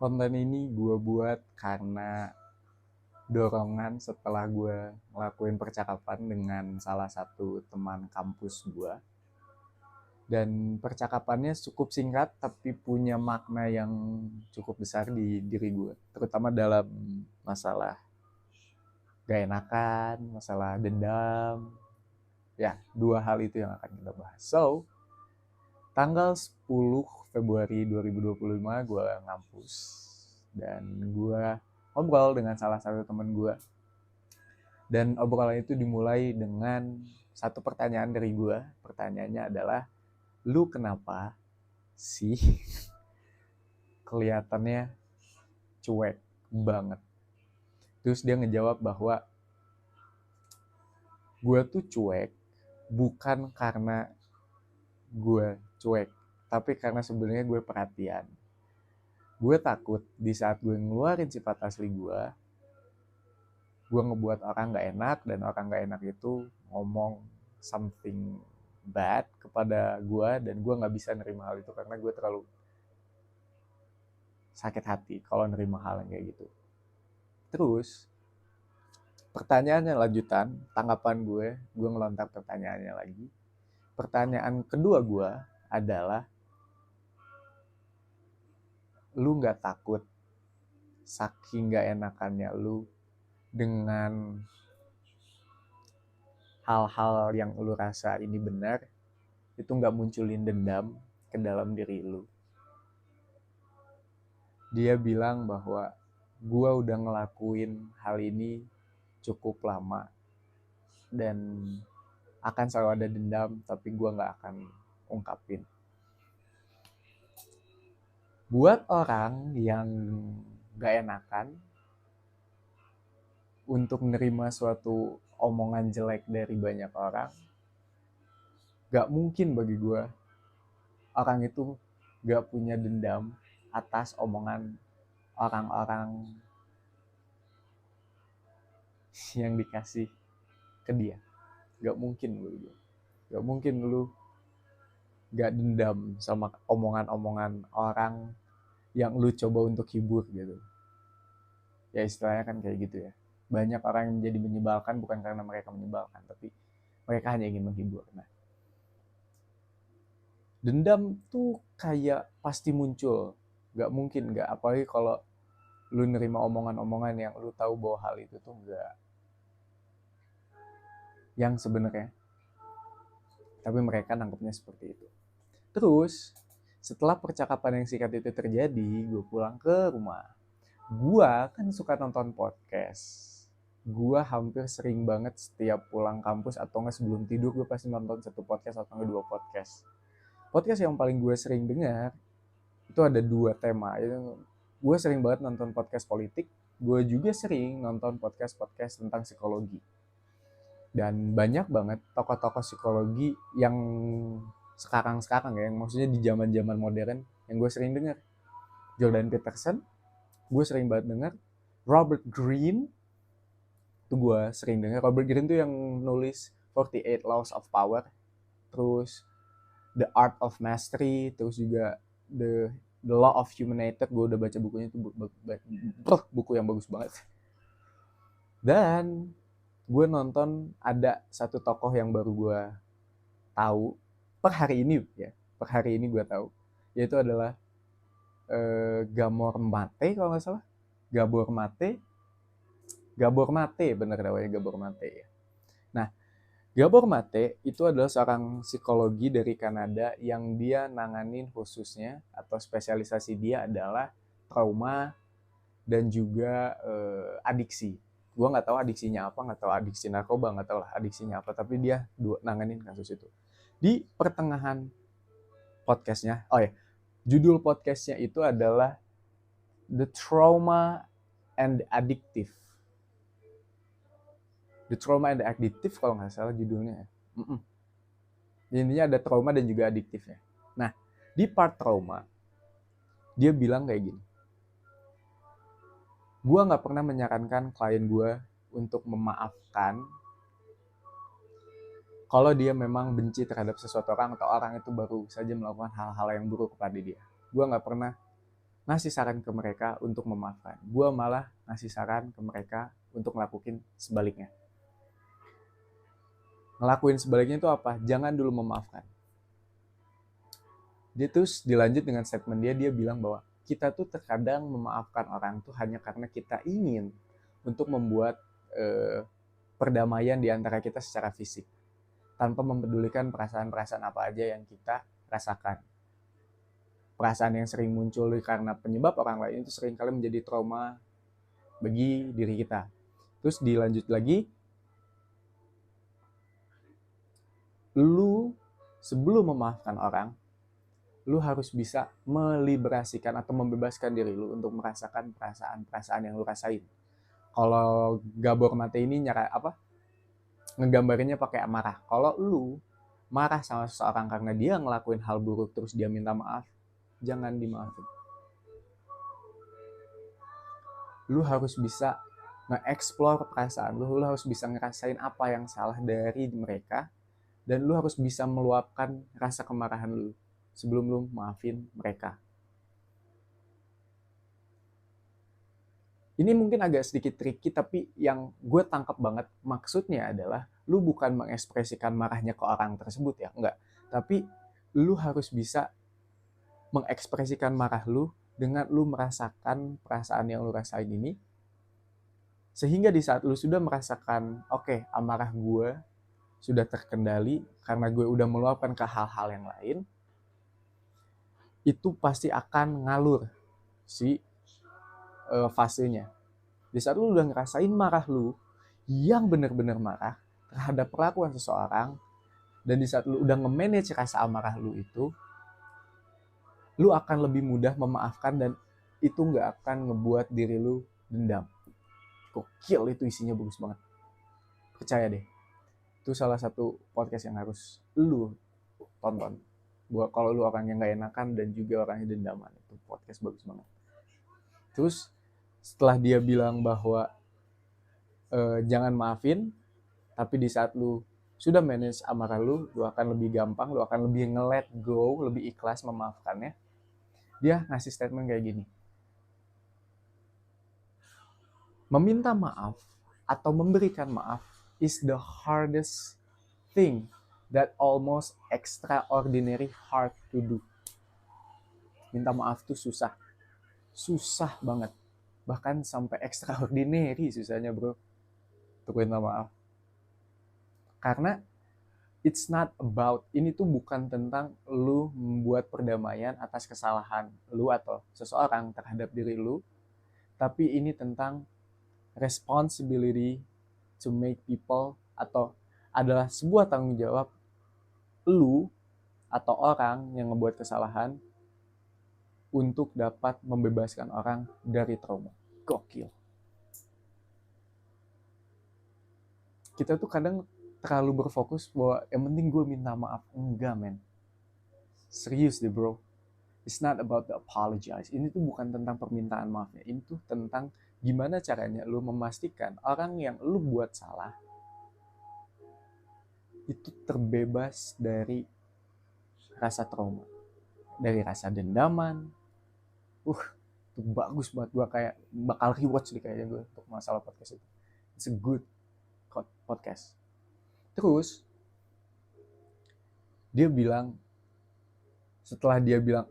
Konten ini gue buat karena dorongan setelah gue ngelakuin percakapan dengan salah satu teman kampus gue. Dan percakapannya cukup singkat tapi punya makna yang cukup besar di diri gue. Terutama dalam masalah gak enakan, masalah dendam. Ya, dua hal itu yang akan kita bahas. So, tanggal 10 Februari 2025 gue ngampus. Dan gue ngobrol dengan salah satu temen gue. Dan obrolan itu dimulai dengan satu pertanyaan dari gue. Pertanyaannya adalah, lu kenapa sih kelihatannya cuek banget? Terus dia ngejawab bahwa gue tuh cuek bukan karena gue cuek, tapi karena sebenarnya gue perhatian. Gue takut di saat gue ngeluarin sifat asli gue ngebuat orang gak enak, dan orang gak enak itu ngomong something bad kepada gue, dan gue gak bisa nerima hal itu karena gue terlalu sakit hati kalau nerima hal yang kayak gitu. Terus pertanyaannya lanjutan, tanggapan gue ngelontar pertanyaannya lagi. Pertanyaan kedua gue adalah, lu gak takut saking gak enakannya lu dengan hal-hal yang lu rasa ini benar, itu gak munculin dendam ke dalam diri lu? Dia bilang bahwa gue udah ngelakuin hal ini cukup lama dan akan selalu ada dendam, tapi gue gak akan ungkapin. Buat orang yang gak enakan untuk menerima suatu omongan jelek dari banyak orang, gak mungkin bagi gue orang itu gak punya dendam atas omongan orang-orang yang dikasih ke dia. Gak mungkin bagi gue. Gak mungkin lu gak dendam sama omongan-omongan orang yang lu coba untuk hibur gitu. Ya istilahnya kan kayak gitu ya. Banyak orang yang menjadi menyebalkan bukan karena mereka menyebalkan, tapi mereka hanya ingin menghibur. Nah, dendam tuh kayak pasti muncul. Gak mungkin gak. Apalagi kalau lu nerima omongan-omongan yang lu tahu bahwa hal itu tuh gak yang sebenarnya. Tapi mereka nangkepnya seperti itu. Terus, setelah percakapan yang singkat itu terjadi, gue pulang ke rumah. Gue kan suka nonton podcast. Gue hampir sering banget setiap pulang kampus atau nggak sebelum tidur gue pasti nonton satu podcast atau nggak dua podcast. Podcast yang paling gue sering dengar itu ada dua tema. Gue sering banget nonton podcast politik. Gue juga sering nonton podcast tentang psikologi. Dan banyak banget tokoh-tokoh psikologi yang sekarang ya, yang maksudnya di zaman-zaman modern yang gue sering dengar. Jordan Peterson, gue sering banget dengar. Robert Greene, itu gue sering dengar. Robert Greene tuh yang nulis 48 Laws of Power, terus The Art of Mastery, terus juga The Law of Human Nature. Gue udah baca bukunya, itu buku yang bagus banget. Dan gue nonton ada satu tokoh yang baru gue tahu per hari ini gue tahu, yaitu adalah Gabor Mate kalau nggak salah. Gabor Mate bener namanya, Gabor Mate ya. Nah, Gabor Mate itu adalah seorang psikologi dari Kanada yang dia nanganin khususnya atau spesialisasi dia adalah trauma dan juga adiksi. Gue nggak tahu adiksinya apa, nggak tahu adiksi narkoba, nggak tahu lah adiksinya apa, tapi dia nanganin kasus itu. Di pertengahan podcastnya, judul podcastnya itu adalah The Trauma and the Addictive. The Trauma and the Addictive kalau nggak salah judulnya. Intinya ada trauma dan juga adiktifnya. Nah, di part trauma, dia bilang kayak gini. Gue gak pernah menyarankan klien gue untuk memaafkan kalau dia memang benci terhadap sesuatu orang atau orang itu baru saja melakukan hal-hal yang buruk kepada dia. Gue gak pernah ngasih saran ke mereka untuk memaafkan. Gue malah ngasih saran ke mereka untuk ngelakuin sebaliknya. Ngelakuin sebaliknya itu apa? Jangan dulu memaafkan. Dia terus dilanjut dengan statement dia bilang bahwa kita tuh terkadang memaafkan orang tuh hanya karena kita ingin untuk membuat perdamaian di antara kita secara fisik, tanpa mempedulikan perasaan-perasaan apa aja yang kita rasakan. Perasaan yang sering muncul karena penyebab orang lain itu seringkali menjadi trauma bagi diri kita. Terus dilanjut lagi, lu sebelum memaafkan orang, lu harus bisa meliberasikan atau membebaskan diri lu untuk merasakan perasaan-perasaan yang lu rasain. Kalau Gabor Mate ini ngegambarinnya pakai amarah. Kalau lu marah sama seseorang karena dia ngelakuin hal buruk terus dia minta maaf, jangan dimaafin. Lu harus bisa nge-explore perasaan lu harus bisa ngerasain apa yang salah dari mereka, dan lu harus bisa meluapkan rasa kemarahan lu sebelum lu maafin mereka. Ini mungkin agak sedikit tricky, tapi yang gue tangkap banget maksudnya adalah lu bukan mengekspresikan marahnya ke orang tersebut ya, enggak. Tapi lu harus bisa mengekspresikan marah lu dengan lu merasakan perasaan yang lu rasain ini, sehingga di saat lu sudah merasakan, oke, amarah gue sudah terkendali karena gue udah meluapkan ke hal-hal yang lain, itu pasti akan ngalur si fasenya. Di saat lu udah ngerasain marah lu yang bener-bener marah terhadap perlakuan seseorang, dan di saat lu udah nge-manage rasa amarah lu itu, lu akan lebih mudah memaafkan dan itu gak akan ngebuat diri lu dendam. Gokil, itu isinya bagus banget. Percaya deh. Itu salah satu podcast yang harus lu tonton. Buat kalau lu orang yang gak enakan dan juga orang yang dendaman, itu podcast bagus banget. Terus setelah dia bilang bahwa jangan maafin, tapi di saat lu sudah manage amarah lu akan lebih gampang, lu akan lebih nge-let go, lebih ikhlas memaafkannya. Dia ngasih statement kayak gini. Meminta maaf atau memberikan maaf is the hardest thing that almost extraordinary hard to do. Minta maaf tuh susah. Susah banget. Bahkan sampai extraordinary susahnya, bro. Untuk minta maaf. Karena it's not about, ini tuh bukan tentang lu membuat perdamaian atas kesalahan lu atau seseorang terhadap diri lu, tapi ini tentang responsibility to make people, atau adalah sebuah tanggung jawab lu atau orang yang ngebuat kesalahan untuk dapat membebaskan orang dari trauma. Gokil. Kita tuh kadang terlalu berfokus bahwa yang penting gue minta maaf. Enggak, men. Serius deh, bro. It's not about the apologize. Ini tuh bukan tentang permintaan maafnya. Ini tuh tentang gimana caranya lu memastikan orang yang lu buat salah itu terbebas dari rasa trauma, dari rasa dendaman. Itu bagus banget. Gue kayak bakal rewatch nih kayaknya gue untuk masalah podcast itu. It's a good podcast. Terus dia bilang, setelah dia bilang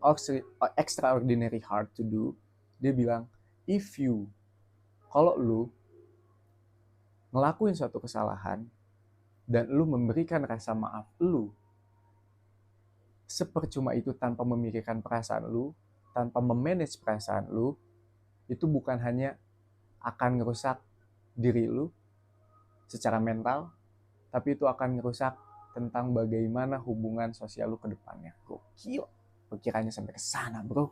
extraordinary hard to do, dia bilang, kalau lu ngelakuin suatu kesalahan dan lu memberikan rasa maaf lu sepercuma itu tanpa memikirkan perasaan lu, tanpa memanage perasaan lu, itu bukan hanya akan ngerusak diri lu secara mental, tapi itu akan ngerusak tentang bagaimana hubungan sosial lu ke depannya. Gokil. Pikirannya sampai ke sana, bro.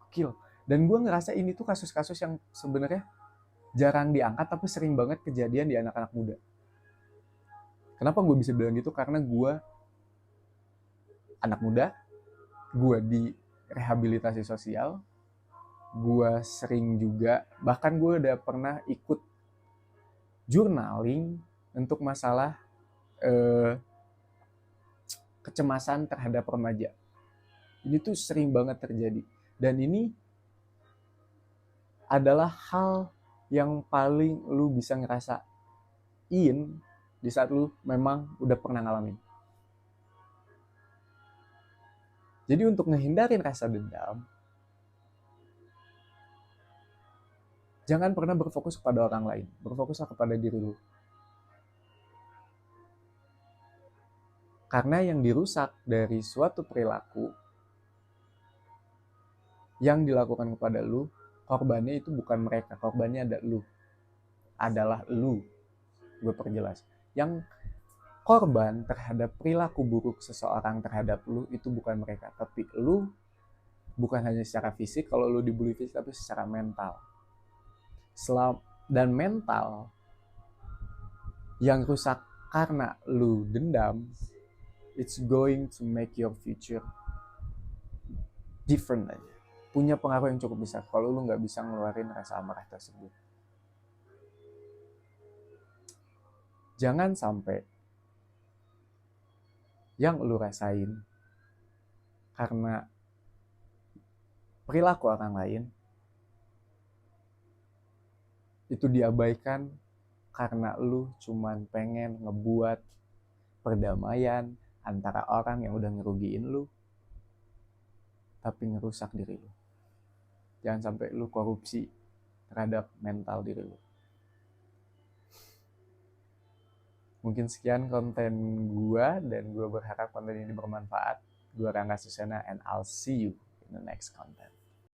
Gokil. Dan gue ngerasa ini tuh kasus-kasus yang sebenarnya jarang diangkat, tapi sering banget kejadian di anak-anak muda. Kenapa gue bisa bilang gitu? Karena gue anak muda, gue di rehabilitasi sosial, gue sering juga, bahkan gue udah pernah ikut journaling untuk masalah kecemasan terhadap remaja. Ini tuh sering banget terjadi. Dan ini adalah hal yang paling lu bisa ngerasain di saat lu memang udah pernah ngalamin. Jadi untuk ngehindarin rasa dendam, jangan pernah berfokus kepada orang lain. Berfokuslah kepada diri lu. Karena yang dirusak dari suatu perilaku yang dilakukan kepada lu, korbannya itu bukan mereka. Korbannya adalah lu. Gue perjelas. Yang korban terhadap perilaku buruk seseorang terhadap lu itu bukan mereka, tapi lu. Bukan hanya secara fisik, kalau lu dibully fisik, tapi secara mental. Dan mental yang rusak karena lu dendam, it's going to make your future different aja. Punya pengaruh yang cukup besar kalau lu gak bisa ngeluarin rasa amarah tersebut. Jangan sampai yang lu rasain karena perilaku orang lain itu diabaikan karena lu cuman pengen ngebuat perdamaian antara orang yang udah ngerugiin lu tapi ngerusak diri lu. Jangan sampai lu korupsi terhadap mental diri lu. Mungkin sekian konten gua, dan gua berharap konten ini bermanfaat. Gua Rangga Susena, and I'll see you in the next content.